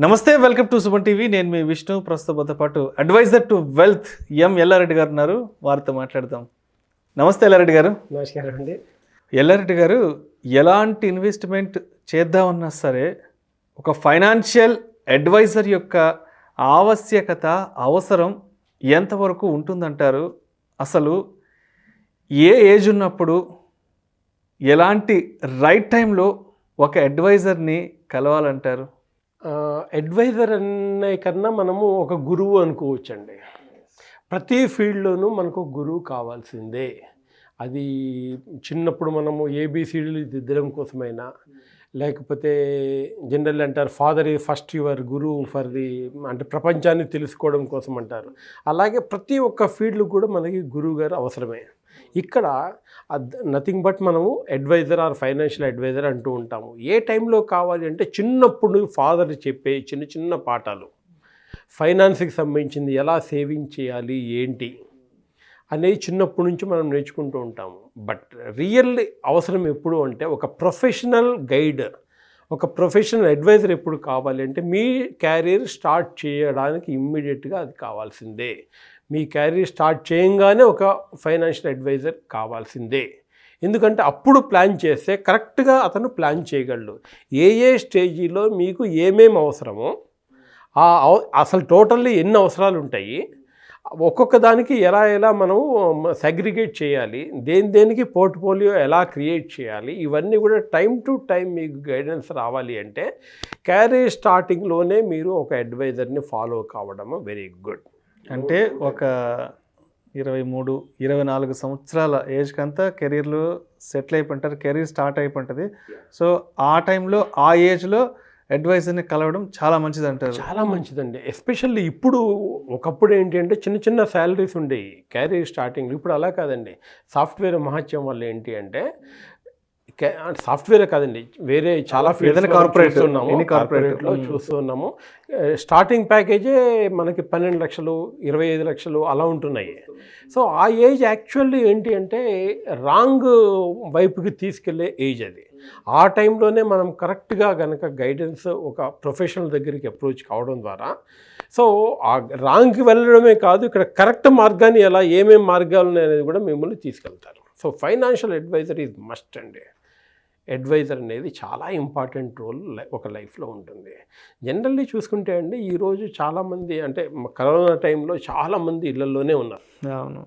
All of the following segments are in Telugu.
నమస్తే, వెల్కమ్ టు సుమన్ టీవీ. నేను మీ విష్ణు. ప్రస్తుతంతో పాటు అడ్వైజర్ టు వెల్త్ యల్లారెడ్డి గారు ఉన్నారు. వారితో మాట్లాడదాం. నమస్తే యల్లారెడ్డి గారు. నమస్కారం అండి. యల్లారెడ్డి గారు, ఎలాంటి ఇన్వెస్ట్మెంట్ చేద్దామన్నా సరే ఒక ఫైనాన్షియల్ అడ్వైజర్ యొక్క ఆవశ్యకత, అవసరం ఎంతవరకు ఉంటుందంటారు? అసలు ఏ ఏజ్ ఉన్నప్పుడు, ఎలాంటి రైట్ టైంలో ఒక అడ్వైజర్ని కలవాలంటారు? అడ్వైజర్ అనే కన్నా మనము ఒక గురువు అనుకోవచ్చండి. ప్రతి ఫీల్డ్లోనూ మనకు గురువు కావాల్సిందే. అది చిన్నప్పుడు మనము ఏబిసిడీలు దిద్దడం కోసమైనా, లేకపోతే జనరల్ అంటారు father is first your Guru for the, అంటే ప్రపంచాన్ని తెలుసుకోవడం కోసం అంటారు. అలాగే ప్రతి ఒక్క ఫీల్డ్ కూడా మనకి గురువు గారు అవసరమే. ఇక్కడ నథింగ్ బట్ మనము అడ్వైజర్ ఆర్ ఫైనాన్షియల్ అడ్వైజర్ అంటూ ఉంటాము. ఏ టైంలో కావాలి అంటే చిన్నప్పుడు ఫాదర్ చెప్పే చిన్న చిన్న పాఠాలు, ఫైనాన్స్కి సంబంధించింది ఎలా సేవింగ్ చేయాలి ఏంటి అనేది చిన్నప్పటి నుంచి మనం నేర్చుకుంటూ ఉంటాము. బట్ రియల్ అవసరం ఎప్పుడు అంటే ఒక ప్రొఫెషనల్ గైడ్, ఒక ప్రొఫెషనల్ అడ్వైజర్ ఎప్పుడు కావాలి అంటే మీ క్యారియర్ స్టార్ట్ చేయడానికి ఇమ్మీడియట్గా అది కావాల్సిందే. మీ క్యారియర్ స్టార్ట్ చేయంగానే ఒక ఫైనాన్షియల్ అడ్వైజర్ కావాల్సిందే. ఎందుకంటే అప్పుడు ప్లాన్ చేస్తే కరెక్ట్గా అతను ప్లాన్ చేయగలడు. ఏ స్టేజీలో మీకు ఏమేమి అవసరమో, అసలు టోటల్లీ ఎన్ని అవసరాలు ఉంటాయి, ఒక్కొక్క దానికి ఎలా మనం సెగ్రిగేట్ చేయాలి, దేనికి పోర్ట్ఫోలియో ఎలా క్రియేట్ చేయాలి, ఇవన్నీ కూడా టైం టు టైం మీకు గైడెన్స్ రావాలి అంటే క్యారియర్ స్టార్టింగ్లోనే మీరు ఒక అడ్వైజర్ని ఫాలో కావడం వెరీ గుడ్. అంటే ఒక 23-24 సంవత్సరాల ఏజ్కి అంతా కెరీర్లో సెటిల్ అయిపోయింటారు, కెరీర్ స్టార్ట్ అయిపోతుంది. సో ఆ టైంలో, ఆ ఏజ్లో అడ్వైజర్ని కలవడం చాలా మంచిది అంటారు. చాలా మంచిదండి. ఎస్పెషల్లీ ఇప్పుడు, ఒకప్పుడు ఏంటి అంటే చిన్న చిన్న శాలరీస్ ఉండేవి క్యారియర్ స్టార్టింగ్. ఇప్పుడు అలా కాదండి. సాఫ్ట్వేర్ మహత్యం వల్ల ఏంటి అంటే, సాఫ్ట్వేరే కాదండి, వేరే చాలా ఫీల్డ్స్ కార్పొరేట్లో చూస్తున్నాము. స్టార్టింగ్ ప్యాకేజే మనకి 12 లక్షలు 25 లక్షలు అలా ఉంటున్నాయి. సో ఆ ఏజ్ యాక్చువల్లీ ఏంటి అంటే రాంగ్ వైపుకి తీసుకెళ్లే ఏజ్ అది. ఆ టైంలోనే మనం కరెక్ట్గా కనుక గైడెన్స్ ఒక ప్రొఫెషనల్ దగ్గరికి అప్రోచ్ కావడం ద్వారా, సో ఆ రాంగ్కి వెళ్ళడమే కాదు, ఇక్కడ కరెక్ట్ మార్గాన్ని ఏమేమి మార్గాలు ఉన్నాయనేది కూడా మిమ్మల్ని తీసుకెళ్తారు. So financial advisor is must అండి. అడ్వైజర్ అనేది చాలా ఇంపార్టెంట్ రోల్ ఒక లైఫ్లో ఉంటుంది. జనరల్లీ చూసుకుంటే అండి, ఈరోజు చాలామంది, అంటే కరోనా టైంలో చాలామంది ఇళ్లలోనే ఉన్నారు. అవును.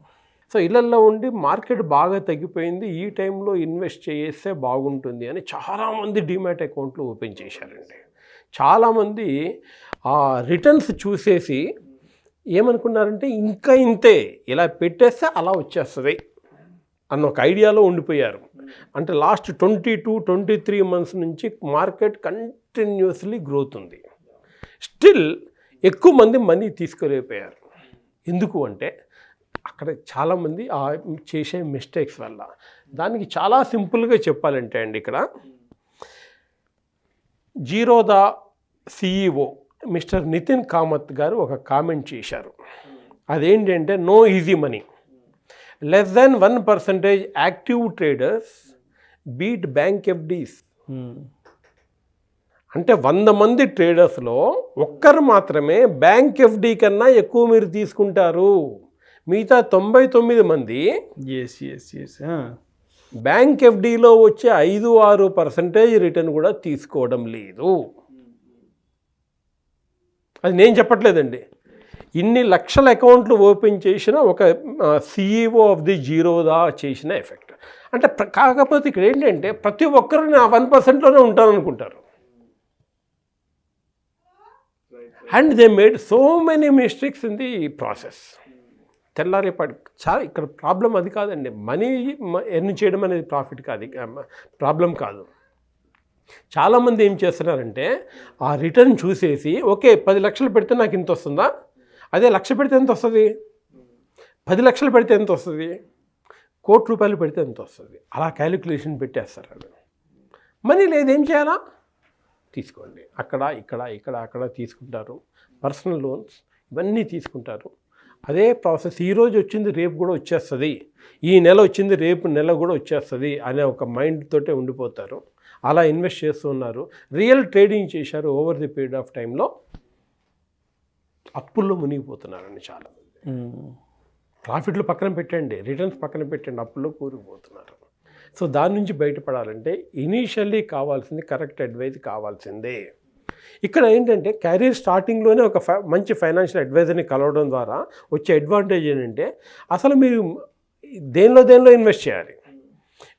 సో ఇళ్లల్లో ఉండి మార్కెట్ బాగా తగ్గిపోయింది, ఈ టైంలో ఇన్వెస్ట్ చేస్తే బాగుంటుంది అని చాలామంది డీమ్యాట్ అకౌంట్లు ఓపెన్ చేశారండి. చాలామంది ఆ రిటర్న్స్ చూసేసి ఏమనుకున్నారంటే ఇంకా ఇంతే, ఇలా పెట్టేస్తే అలా వచ్చేస్తుంది అన్న ఒక ఐడియాలో ఉండిపోయారు. అంటే లాస్ట్ 22-23 మంత్స్ నుంచి మార్కెట్ కంటిన్యూస్లీ గ్రోత్ ఉంది. స్టిల్ ఎక్కువ మంది మనీ తీసుకోలేకపోయారు. ఎందుకు అంటే అక్కడ చాలామంది చేసే మిస్టేక్స్ వల్ల. దానికి చాలా సింపుల్గా చెప్పాలంటే అండి, ఇక్కడ జీరోదా సిఈఓ మిస్టర్ నితిన్ కామత్ గారు ఒక కామెంట్ చేశారు. అదేంటంటే, no easy money, less than 1% active traders beat bank FDs. అంటే 100 మంది ట్రేడర్స్లో ఒక్కరు మాత్రమే బ్యాంక్ ఎఫ్డీ కన్నా ఎక్కువ మీరు తీసుకుంటారు. మిగతా 99 మంది బ్యాంక్ ఎఫ్డీలో వచ్చే 5-6% రిటర్న్ కూడా తీసుకోవడం లేదు. అది నేను చెప్పట్లేదండి. ఇన్ని లక్షల అకౌంట్లు ఓపెన్ చేసిన ఒక సిఈఓ ఆఫ్ ది జీరోదా చేసిన ఎఫెక్ట్. అంటే కాకపోతే ఇక్కడ ఏంటంటే ప్రతి ఒక్కరు నా 1%లోనే ఉంటాననుకుంటారు. And they made so many mistakes in the process. తెల్లారేపాటి ఇక్కడ ప్రాబ్లం అది కాదండి. మనీ ఎర్న్ చేయడం అనేది ప్రాఫిట్ కాదు, ప్రాబ్లం కాదు. చాలామంది ఏం చేస్తున్నారంటే ఆ రిటర్న్ చూసేసి, ఓకే 10 లక్షలు పెడితే నాకు ఇంత వస్తుందా, అదే 1,00,000 పెడితే ఎంత వస్తుంది, 10 లక్షలు పెడితే ఎంత వస్తుంది, 1,00,00,000 రూపాయలు పెడితే ఎంత వస్తుంది, అలా క్యాలిక్యులేషన్ పెట్టేస్తారు. అది మనీ లేదేం చేయాలా, తీసుకోండి. అక్కడ తీసుకుంటారు. పర్సనల్ లోన్స్ ఇవన్నీ తీసుకుంటారు. అదే ప్రాసెస్, ఈరోజు వచ్చింది రేపు కూడా వచ్చేస్తుంది, ఈ నెల వచ్చింది రేపు నెల కూడా వచ్చేస్తుంది అనే ఒక మైండ్ తోటే ఉండిపోతారు. అలా ఇన్వెస్ట్ చేస్తూ ఉన్నారు. రియల్ ట్రేడింగ్ చేశారు ఓవర్ ది పీరియడ్ ఆఫ్ టైంలో. అప్పుల్లో మునిగిపోతున్నారండి చాలా. ప్రాఫిట్లు పక్కన పెట్టండి, రిటర్న్స్ పక్కన పెట్టండి, అప్పుల్లో కూరుకుపోతున్నారు. సో దాని నుంచి బయటపడాలంటే ఇనీషియల్లీ కావాల్సింది కరెక్ట్ అడ్వైజ్ కావాల్సిందే. ఇక్కడ ఏంటంటే కెరీర్ స్టార్టింగ్లోనే ఒక మంచి ఫైనాన్షియల్ అడ్వైజర్ని కలవడం ద్వారా వచ్చే అడ్వాంటేజ్ ఏంటంటే అసలు మీరు దేనిలో ఇన్వెస్ట్ చేయాలి.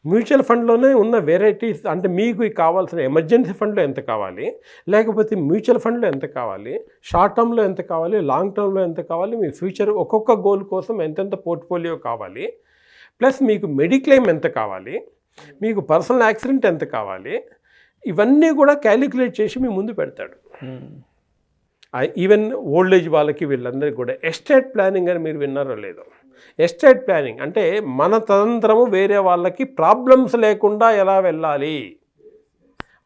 మ్యూచువల్ ఫండ్లోనే ఉన్న వెరైటీస్, అంటే మీకు కావాల్సిన ఎమర్జెన్సీ ఫండ్లో ఎంత కావాలి, లేకపోతే మ్యూచువల్ ఫండ్లో ఎంత కావాలి, షార్ట్ టర్మ్లో ఎంత కావాలి, లాంగ్ టర్మ్లో ఎంత కావాలి, మీ ఫ్యూచర్ ఒక్కొక్క గోల్ కోసం ఎంతెంత పోర్ట్ఫోలియో కావాలి, ప్లస్ మీకు మెడిక్లెయిమ్ ఎంత కావాలి, మీకు పర్సనల్ యాక్సిడెంట్ ఎంత కావాలి, ఇవన్నీ కూడా క్యాలిక్యులేట్ చేసి మీ ముందు పెడతాడు. ఈవెన్ ఓల్డ్ ఏజ్ వాళ్ళకి వీళ్ళందరికీ కూడా ఎస్టేట్ ప్లానింగ్ అని మీరు విన్నారో లేదో. ఎస్టేట్ ప్లానింగ్ అంటే మన తదంతరము వేరే వాళ్ళకి ప్రాబ్లమ్స్ లేకుండా ఎలా వెళ్ళాలి.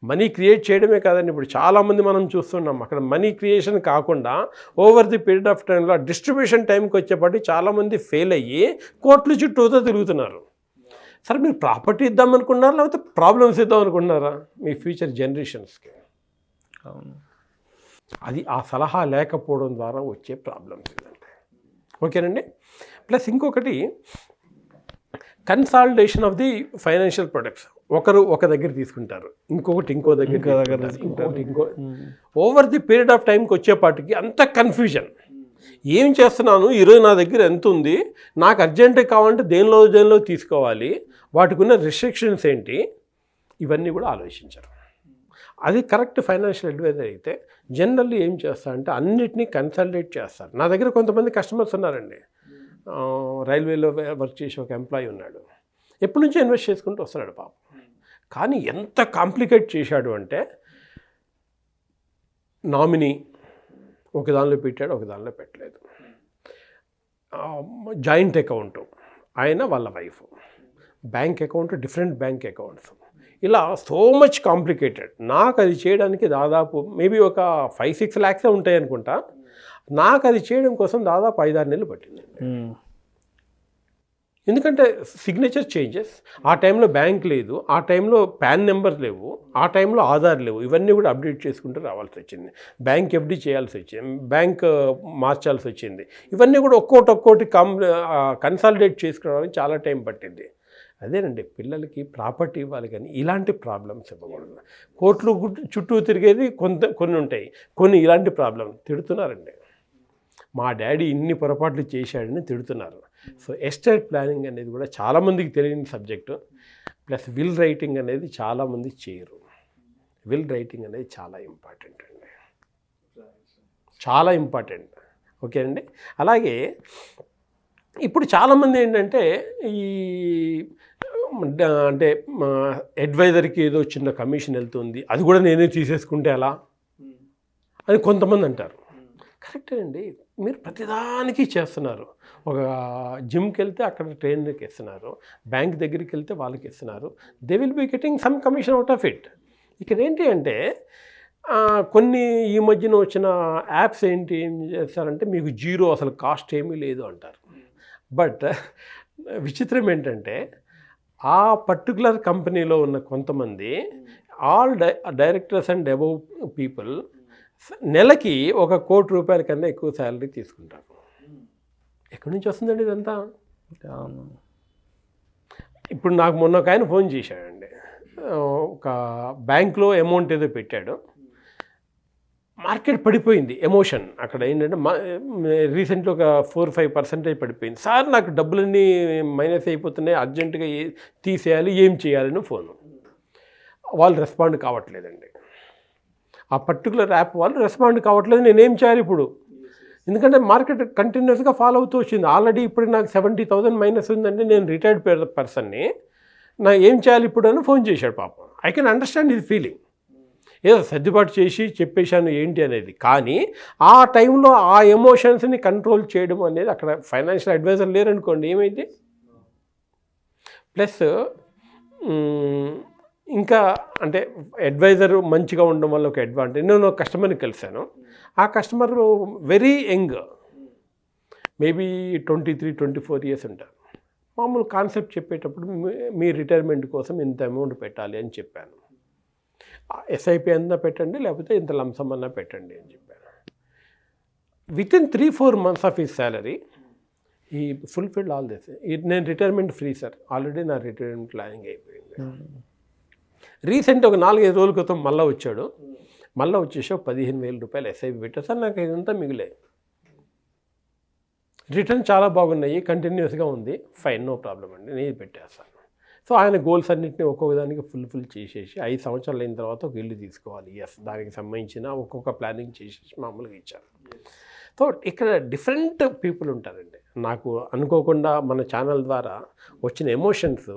మనీ క్రియేట్ చేయడమే కాదండి, ఇప్పుడు చాలామంది మనం చూస్తున్నాం అక్కడ మనీ క్రియేషన్ కాకుండా ఓవర్ ది పీరియడ్ ఆఫ్ టైంలో డిస్ట్రిబ్యూషన్ టైంకి వచ్చేప్పటికి చాలామంది ఫెయిల్ అయ్యి కోర్టుల చుట్టూతో తిరుగుతున్నారు. సరే మీరు ప్రాపర్టీ ఇద్దాం అనుకున్నారా, లేకపోతే ప్రాబ్లమ్స్ ఇద్దాం అనుకున్నారా మీ ఫ్యూచర్ జనరేషన్స్కి? అవును, అది ఆ సలహా లేకపోవడం ద్వారా వచ్చే ప్రాబ్లమ్స్ ఇదంటే. ఓకేనండి. ప్లస్ ఇంకొకటి consolidation of the financial products. ఒకరు ఒక దగ్గర తీసుకుంటారు, ఇంకొకటి ఇంకో దగ్గర తీసుకుంటారు. ఓవర్ ది పీరియడ్ ఆఫ్ టైంకి వచ్చేపాటికి అంత కన్ఫ్యూజన్. ఏం చేస్తున్నాను, ఈరోజు నా దగ్గర ఎంత ఉంది, నాకు అర్జెంటుగా కావాలంటే దేనిలో తీసుకోవాలి, వాటికి ఉన్న రిస్ట్రిక్షన్స్ ఏంటి, ఇవన్నీ కూడా ఆలోచించారు. అది కరెక్ట్ ఫైనాన్షియల్ అడ్వైజర్ అయితే జనరల్లీ ఏం చేస్తారంటే అన్నిటినీ కన్సల్టేట్ చేస్తారు. నా దగ్గర కొంతమంది కస్టమర్స్ ఉన్నారండి. రైల్వేలో వర్క్ చేసే ఒక ఎంప్లాయీ ఉన్నాడు, ఎప్పటి నుంచో ఇన్వెస్ట్ చేసుకుంటూ వస్తున్నాడు పాపం. కానీ ఎంత కాంప్లికేట్ చేశాడు అంటే నామినీ ఒక దానిలో పెట్టాడు, ఒక దానిలో పెట్టలేదు, జాయింట్ అకౌంటు ఆయన వాళ్ళ wife, bank account different bank accounts, ఇలా సో మచ్ కాంప్లికేటెడ్. నాకు అది చేయడానికి దాదాపు మేబీ ఒక 5-6 lakhs ఉంటాయి అనుకుంటా. నాకు అది చేయడం కోసం దాదాపు 5-6 నెలలు పట్టింది. ఎందుకంటే సిగ్నేచర్ చేంజెస్, ఆ టైంలో బ్యాంక్ లేదు, ఆ టైంలో పాన్ నెంబర్ లేవు, ఆ టైంలో ఆధార్ లేవు, ఇవన్నీ కూడా అప్డేట్ చేసుకుంటూ రావాల్సి వచ్చింది. బ్యాంక్ ఎఫ్డి చేయాల్సి వచ్చింది, బ్యాంక్ మార్చాల్సి వచ్చింది. ఇవన్నీ కూడా ఒక్కోటి కన్సాలిడేట్ చేసుకురావడానికి చాలా టైం పట్టింది. అదేనండి, పిల్లలకి ప్రాపర్టీ ఇవ్వాలి కానీ ఇలాంటి ప్రాబ్లమ్స్ ఇవ్వకూడదు. కోర్టులు చుట్టూ తిరిగేది కొన్ని ఉంటాయి, కొన్ని ఇలాంటి ప్రాబ్లమ్ తిడుతున్నారండి. మా డాడీ ఇన్ని పొరపాట్లు చేశాడని తిడుతున్నారు. సో ఎస్టేట్ ప్లానింగ్ అనేది కూడా చాలామందికి తెలియని సబ్జెక్టు. ప్లస్ విల్ రైటింగ్ అనేది చాలామంది చేయరు. విల్ రైటింగ్ అనేది చాలా ఇంపార్టెంట్ అండి, చాలా ఇంపార్టెంట్. ఓకే అండి. అలాగే ఇప్పుడు చాలామంది ఏంటంటే ఈ అంటే అడ్వైజర్కి ఏదో చిన్న కమిషన్ వెళ్తుంది, అది కూడా నేనే తీసేసుకుంటే ఎలా అని కొంతమంది అంటారు. కరెక్టే అండి, మీరు ప్రతిదానికి చేస్తున్నారు. ఒక జిమ్కి వెళ్తే అక్కడ ట్రైనర్కి ఇస్తున్నారు, బ్యాంక్ దగ్గరికి వెళ్తే వాళ్ళకి ఇస్తున్నారు, they will be getting some commission out of it. ఇక్కడ ఏంటి అంటే కొన్ని ఈ మధ్యన వచ్చిన యాప్స్ ఏం చేస్తారంటే మీకు జీరో అసలు కాస్ట్ ఏమీ లేదు అంటారు. బట్ విచిత్రం ఏంటంటే ఆ పర్టికులర్ కంపెనీలో ఉన్న కొంతమంది all directors and above people నెలకి ₹1 కోటి కన్నా ఎక్కువ శాలరీ తీసుకుంటారు. ఎక్కడి నుంచి వస్తుందండి ఇదంతా? ఇప్పుడు నాకు మొన్న ఒక ఆయన ఫోన్ చేశాడండి, ఒక బ్యాంక్లో అమౌంట్ ఏదో పెట్టాడు, మార్కెట్ పడిపోయింది, ఎమోషన్ అక్కడ ఏంటంటే రీసెంట్గా ఒక 4-5% పడిపోయింది. సార్ నాకు డబ్బులన్నీ మైనస్ అయిపోతున్నాయి, అర్జెంటుగా తీసేయాలి, ఏం చేయాలని ఫోను. వాళ్ళు రెస్పాండ్ కావట్లేదండి, ఆ పర్టికులర్ యాప్ వాళ్ళు రెస్పాండ్ కావట్లేదు. నేనేం చేయాలి ఇప్పుడు? ఎందుకంటే మార్కెట్ కంటిన్యూస్గా ఫాలో అవుతూ వచ్చింది. ఆల్రెడీ ఇప్పుడు నాకు 70,000 మైనస్ ఉందండి, నేను రిటైర్డ్ పర్సన్ని, నా ఏం చేయాలి ఇప్పుడు అని ఫోన్ చేశాడు పాపం. I can understand his feeling. ఏదో సర్దుబాటు చేసి చెప్పేశాను ఏంటి అనేది, కానీ ఆ టైంలో ఆ ఎమోషన్స్ని కంట్రోల్ చేయడం అనేది అక్కడ ఫైనాన్షియల్ అడ్వైజర్ లేరనుకోండి, ఏమైంది? ప్లస్ ఇంకా అంటే అడ్వైజర్ మంచిగా ఉండడం వల్ల ఒక అడ్వాంటేజ్. నేను ఒక కస్టమర్ని కలిశాను, ఆ customer very young, maybe 23-24 years ఉంటారు. మామూలు కాన్సెప్ట్ చెప్పేటప్పుడు మీ రిటైర్మెంట్ కోసం ఇంత అమౌంట్ పెట్టాలి అని చెప్పాను. ఎస్ఐపి అన్నా పెట్టండి, లేకపోతే ఇంత లంసమ్ అన్నా పెట్టండి అని చెప్పాను. Within 3-4 months of his salary ఈ ఫుల్ఫిల్డ్ ఆల్ దిస్. నేను రిటైర్మెంట్ ఫ్రీ సార్, ఆల్రెడీ నా రిటైర్మెంట్ ప్లానింగ్ అయిపోయింది. రీసెంట్ ఒక 4-5 రోజుల క్రితం మళ్ళీ వచ్చాడు. మళ్ళీ వచ్చేసి 15,000 రూపాయలు ఎస్ఐపి పెట్టారు సార్, నాకు ఇదంతా మిగిలే. రిటర్న్ చాలా బాగున్నాయి, కంటిన్యూస్గా ఉంది, ఫైన్, నో ప్రాబ్లం అండి, నేను పెట్టేస్తాను. సో ఆయన గోల్స్ అన్నింటినీ ఒక్కొక్క దానికి ఫుల్ఫిల్ చేసేసి 5 సంవత్సరాలు అయిన తర్వాత ఒక ఇల్లు తీసుకోవాలి, ఎస్, దానికి సంబంధించిన ఒక్కొక్క ప్లానింగ్ చేసేసి మామూలుగా ఇచ్చారు. సో ఇక్కడ డిఫరెంట్ పీపుల్ ఉంటారండి. నాకు అనుకోకుండా మన ఛానల్ ద్వారా వచ్చిన ఎమోషన్స్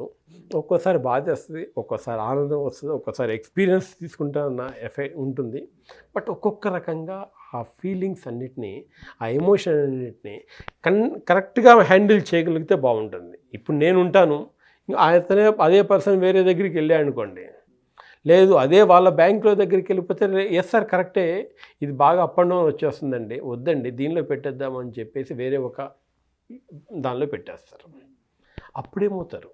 ఒక్కోసారి బాధ వస్తుంది, ఒక్కోసారి ఆనందం వస్తుంది, ఒక్కోసారి ఎక్స్పీరియన్స్ తీసుకుంటాన్న ఎఫెక్ట్ ఉంటుంది. బట్ ఒక్కొక్క రకంగా ఆ ఫీలింగ్స్ అన్నిటినీ, ఆ ఎమోషన్ అన్నిటినీ కరెక్ట్గా హ్యాండిల్ చేయగలిగితే బాగుంటుంది. ఇప్పుడు నేను ఉంటాను, అతనే అదే పర్సన్ వేరే దగ్గరికి వెళ్ళాడు అనుకోండి, లేదు అదే వాళ్ళ బ్యాంకులో దగ్గరికి వెళ్ళిపోతే ఎస్ సార్ కరెక్టే, ఇది బాగా అప్ అండ్ డౌన్ వచ్చేస్తుందండి, వద్దండి దీనిలో పెట్టేద్దామని చెప్పేసి వేరే ఒక దానిలో పెట్టేస్తారు. అప్పుడేమవుతారు,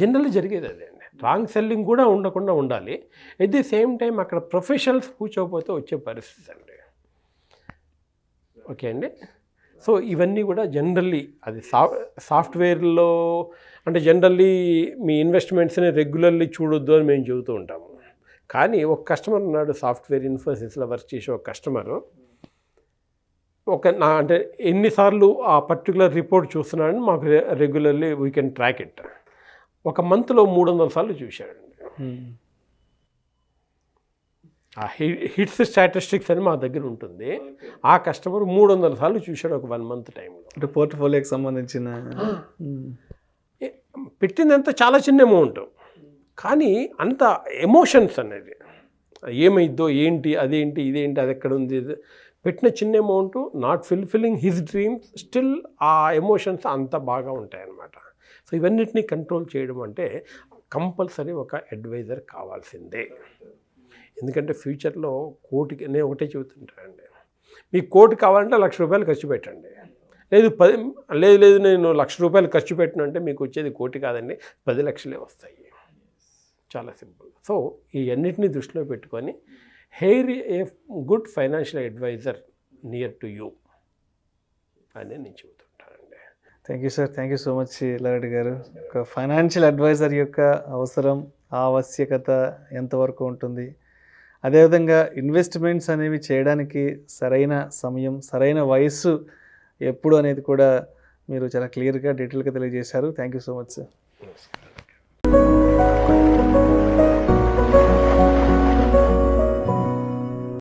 జనరల్లీ జరిగేది అదే అండి. రాంగ్ సెల్లింగ్ కూడా ఉండకుండా ఉండాలి. ఎట్ ది సేమ్ టైం అక్కడ ప్రొఫెషనల్స్ కూర్చోకపోతే వచ్చే పరిస్థితి అండి. ఓకే అండి. సో ఇవన్నీ కూడా జనరల్లీ అది సాఫ్ట్వేర్లో అంటే జనరల్లీ మీ ఇన్వెస్ట్మెంట్స్ని రెగ్యులర్లీ చూడొద్దు అని మేము చెబుతూ ఉంటాము. కానీ ఒక కస్టమర్ ఉన్నాడు, సాఫ్ట్వేర్ ఇన్ఫోసిస్లో వర్క్ చేసే ఒక కస్టమరు, అంటే ఎన్నిసార్లు ఆ పర్టికులర్ రిపోర్ట్ చూస్తున్నాడని మాకు regularly we can track it. ఒక మంత్లో 300 సార్లు చూశాడండి. ఆ హిట్స్ స్టాటిస్టిక్స్ అని మా దగ్గర ఉంటుంది. ఆ కస్టమర్ 300 సార్లు చూశాడు ఒక 1 month టైంలో. అంటే పోర్ట్ఫోలియోకి సంబంధించిన పెట్టిందంతా చాలా చిన్న అమౌంట్, కానీ అంత ఎమోషన్స్ అనేది ఏమైద్దో ఏంటి, అదేంటి, ఇదేంటి, అది ఎక్కడ ఉంది, పెట్టిన చిన్న amount not fulfilling his dreams, still ఆ ఎమోషన్స్ అంత బాగా ఉంటాయన్నమాట. సో ఇవన్నిటినీ కంట్రోల్ చేయడం అంటే కంపల్సరీ ఒక అడ్వైజర్ కావాల్సిందే. ఎందుకంటే ఫ్యూచర్లో కోటికి, నేను ఒకటే చెబుతుంటానండి, మీకు కోటి కావాలంటే ₹1,00,000 ఖర్చు పెట్టండి, లేదు నేను ₹1,00,000 ఖర్చు పెట్టను అంటే మీకు వచ్చేది కోటి కాదండి, 10 లక్షలే వస్తాయి. చాలా సింపుల్. సో ఈ అన్నిటినీ దృష్టిలో పెట్టుకొని hire a good financial adviser near to you అని నేను చెబుతుంటానండి. Thank you sir, thank you so much Reddy గారు. ఒక ఫైనాన్షియల్ అడ్వైజర్ యొక్క అవసరం, ఆవశ్యకత ఎంతవరకు ఉంటుంది, అదేవిధంగా ఇన్వెస్ట్మెంట్స్ అనేవి చేయడానికి సరైన సమయం, సరైన వయస్సు ఎప్పుడు అనేది కూడా మీరు చాలా క్లియర్గా, డీటెయిల్గా తెలియజేశారు. Thank you so much sir.